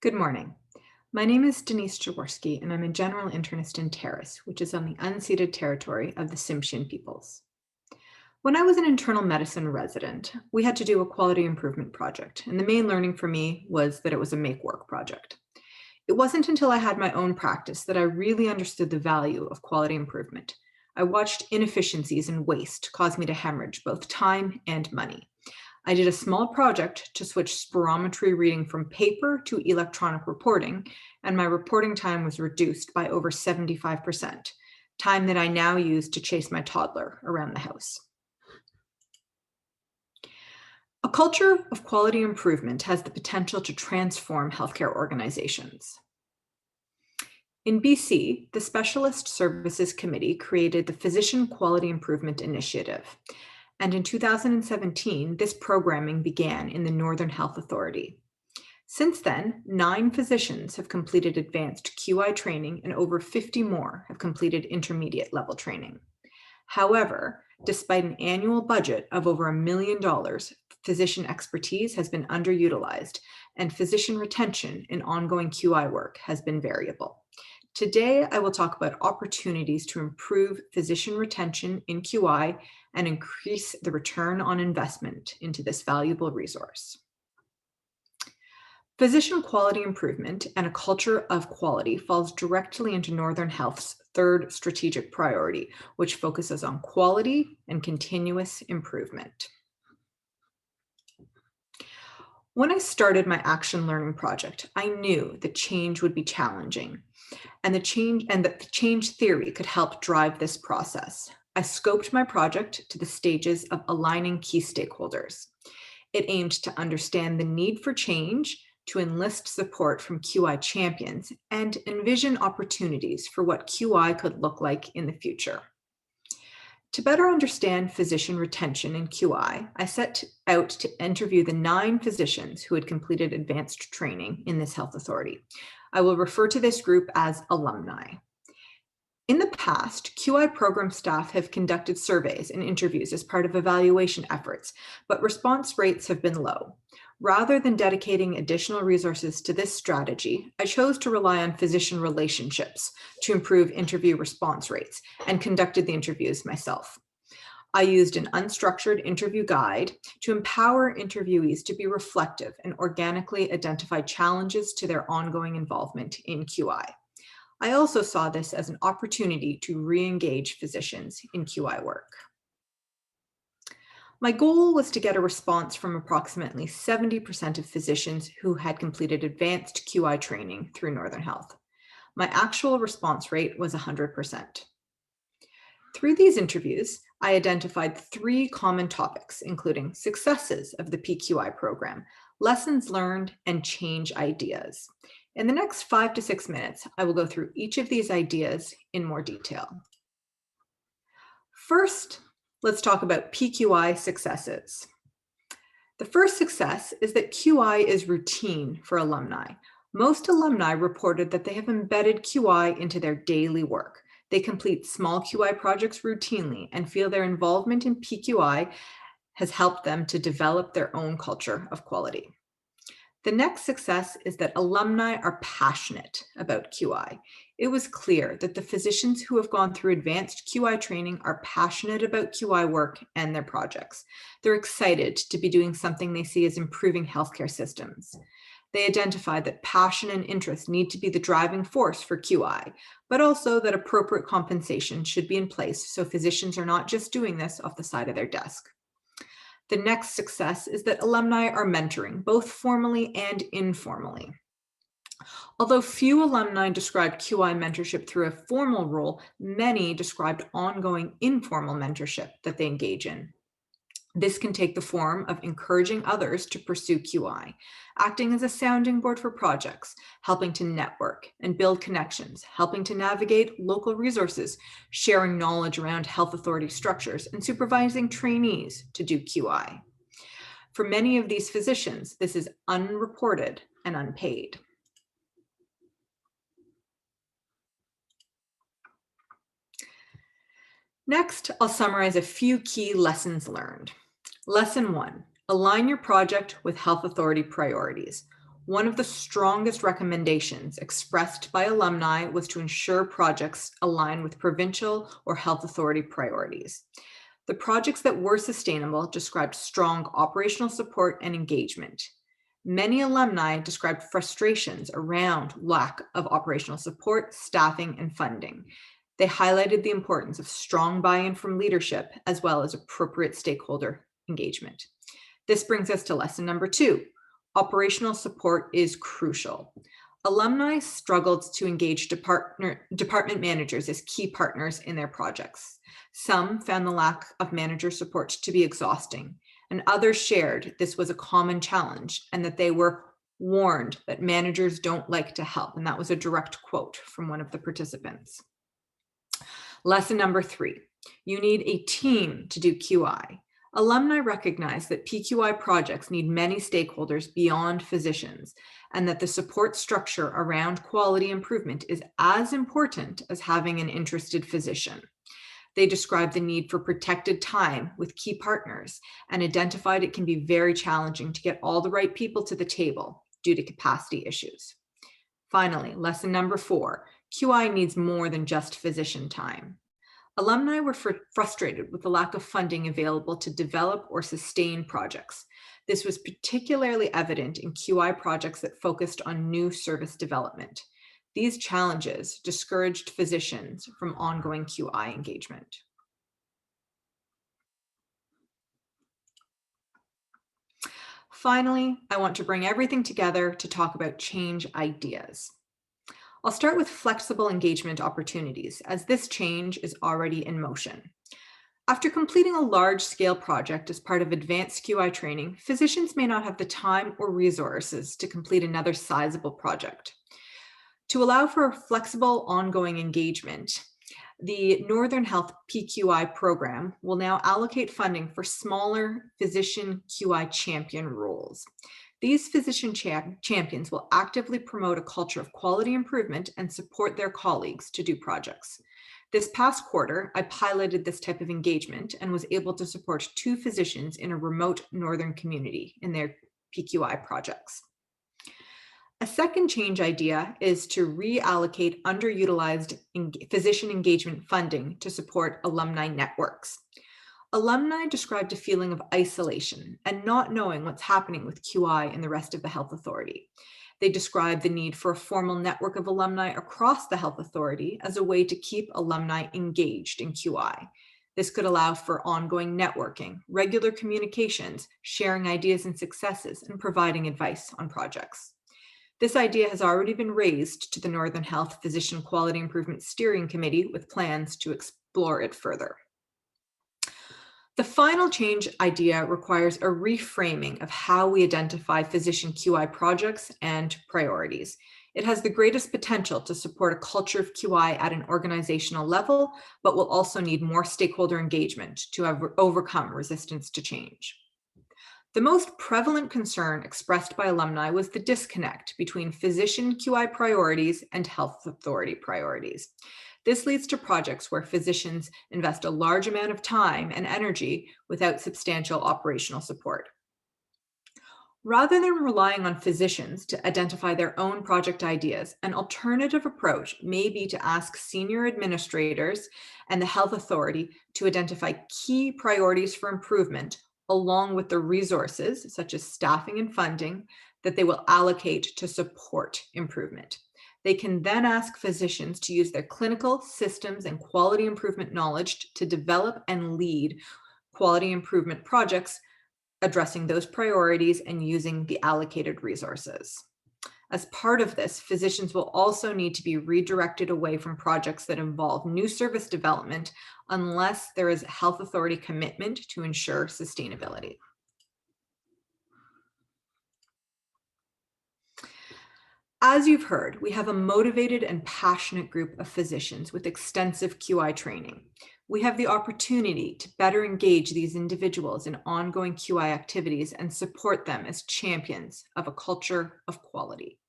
Good morning. My name is Denise Jaworsky, and I'm a general internist in Terrace, which is on the unceded territory of the Tsimshian peoples. When I was an internal medicine resident, we had to do a quality improvement project, and the main learning for me was that it was a make work project. It wasn't until I had my own practice that I really understood the value of quality improvement. I watched inefficiencies and waste cause me to hemorrhage both time and money. I did a small project to switch spirometry reading from paper to electronic reporting, and my reporting time was reduced by over 75%, time that I now use to chase my toddler around the house. A culture of quality improvement has the potential to transform healthcare organizations. In BC, the Specialist Services Committee created the Physician Quality Improvement Initiative. And in 2017, this programming began in the Northern Health Authority. Since then, 9 physicians have completed advanced QI training and over 50 more have completed intermediate level training. However, despite an annual budget of over $1 million, physician expertise has been underutilized and physician retention in ongoing QI work has been variable. Today, I will talk about opportunities to improve physician retention in QI and increase the return on investment into this valuable resource. Physician quality improvement and a culture of quality falls directly into Northern Health's third strategic priority, which focuses on quality and continuous improvement. When I started my action learning project, I knew that change would be challenging and that change theory could help drive this process. I scoped my project to the stages of aligning key stakeholders. It aimed to understand the need for change, to enlist support from QI champions, and envision opportunities for what QI could look like in the future. To better understand physician retention in QI, I set out to interview the 9 physicians who had completed advanced training in this health authority. I will refer to this group as alumni. In the past, QI program staff have conducted surveys and interviews as part of evaluation efforts, but response rates have been low. Rather than dedicating additional resources to this strategy, I chose to rely on physician relationships to improve interview response rates and conducted the interviews myself. I used an unstructured interview guide to empower interviewees to be reflective and organically identify challenges to their ongoing involvement in QI. I also saw this as an opportunity to re-engage physicians in QI work. My goal was to get a response from approximately 70% of physicians who had completed advanced QI training through Northern Health. My actual response rate was 100%. Through these interviews, I identified 3 common topics, including successes of the PQI program, lessons learned, and change ideas. In the next 5 to 6 minutes, I will go through each of these ideas in more detail. First, let's talk about PQI successes. The first success is that QI is routine for alumni. Most alumni reported that they have embedded QI into their daily work. They complete small QI projects routinely and feel their involvement in PQI has helped them to develop their own culture of quality. The next success is that alumni are passionate about QI. It was clear that the physicians who have gone through advanced QI training are passionate about QI work and their projects. They're excited to be doing something they see as improving healthcare systems. They identified that passion and interest need to be the driving force for QI, but also that appropriate compensation should be in place so physicians are not just doing this off the side of their desk. The next success is that alumni are mentoring, both formally and informally. Although few alumni described QI mentorship through a formal role, many described ongoing informal mentorship that they engage in. This can take the form of encouraging others to pursue QI, acting as a sounding board for projects, helping to network and build connections, helping to navigate local resources, sharing knowledge around health authority structures, and supervising trainees to do QI. For many of these physicians, this is unreported and unpaid. Next, I'll summarize a few key lessons learned. Lesson 1, align your project with health authority priorities. One of the strongest recommendations expressed by alumni was to ensure projects align with provincial or health authority priorities. The projects that were sustainable described strong operational support and engagement. Many alumni described frustrations around lack of operational support, staffing, and funding. They highlighted the importance of strong buy-in from leadership as well as appropriate stakeholder engagement. This brings us to lesson number 2. Operational support is crucial. Alumni struggled to engage department managers as key partners in their projects. Some found the lack of manager support to be exhausting, and others shared this was a common challenge and that they were warned that managers don't like to help. And that was a direct quote from one of the participants. Lesson number 3, you need a team to do QI. Alumni recognize that PQI projects need many stakeholders beyond physicians, and that the support structure around quality improvement is as important as having an interested physician. They described the need for protected time with key partners and identified it can be very challenging to get all the right people to the table due to capacity issues. Finally, lesson number 4, QI needs more than just physician time. Alumni were frustrated with the lack of funding available to develop or sustain projects. This was particularly evident in QI projects that focused on new service development. These challenges discouraged physicians from ongoing QI engagement. Finally, I want to bring everything together to talk about change ideas. I'll start with flexible engagement opportunities, as this change is already in motion. After completing a large-scale project as part of advanced QI training, physicians may not have the time or resources to complete another sizable project. To allow for flexible ongoing engagement, the Northern Health PQI program will now allocate funding for smaller physician QI champion roles. These physician champions will actively promote a culture of quality improvement and support their colleagues to do projects. This past quarter, I piloted this type of engagement and was able to support 2 physicians in a remote northern community in their PQI projects. A second change idea is to reallocate underutilized physician engagement funding to support alumni networks. Alumni described a feeling of isolation and not knowing what's happening with QI and the rest of the health authority. They described the need for a formal network of alumni across the health authority as a way to keep alumni engaged in QI. This could allow for ongoing networking, regular communications, sharing ideas and successes, and providing advice on projects. This idea has already been raised to the Northern Health Physician Quality Improvement Steering Committee with plans to explore it further. The final change idea requires a reframing of how we identify physician QI projects and priorities. It has the greatest potential to support a culture of QI at an organizational level, but will also need more stakeholder engagement to overcome resistance to change. The most prevalent concern expressed by alumni was the disconnect between physician QI priorities and health authority priorities. This leads to projects where physicians invest a large amount of time and energy without substantial operational support. Rather than relying on physicians to identify their own project ideas, an alternative approach may be to ask senior administrators and the health authority to identify key priorities for improvement, along with the resources, such as staffing and funding, that they will allocate to support improvement. They can then ask physicians to use their clinical, systems, and quality improvement knowledge to develop and lead quality improvement projects addressing those priorities and using the allocated resources. As part of this, physicians will also need to be redirected away from projects that involve new service development unless there is a health authority commitment to ensure sustainability. As you've heard, we have a motivated and passionate group of physicians with extensive QI training. We have the opportunity to better engage these individuals in ongoing QI activities and support them as champions of a culture of quality.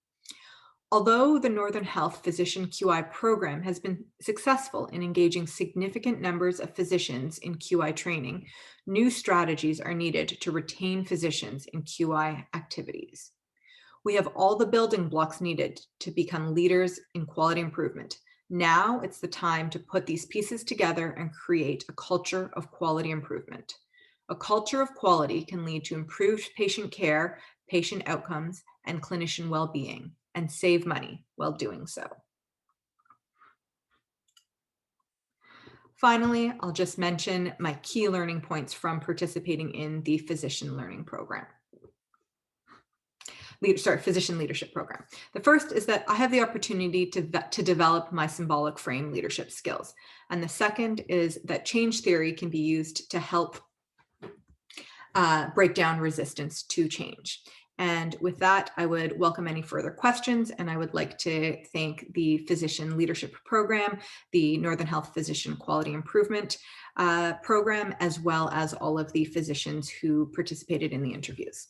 Although the Northern Health Physician QI program has been successful in engaging significant numbers of physicians in QI training, new strategies are needed to retain physicians in QI activities. We have all the building blocks needed to become leaders in quality improvement. Now it's the time to put these pieces together and create a culture of quality improvement. A culture of quality can lead to improved patient care, patient outcomes, and clinician well-being, and save money while doing so. Finally, I'll just mention my key learning points from participating in the physician learning program. Physician leadership program. The first is that I have the opportunity to develop my symbolic frame leadership skills. And the second is that change theory can be used to help break down resistance to change. And with that, I would welcome any further questions, and I would like to thank the Physician Leadership Program, the Northern Health Physician Quality Improvement Program, as well as all of the physicians who participated in the interviews.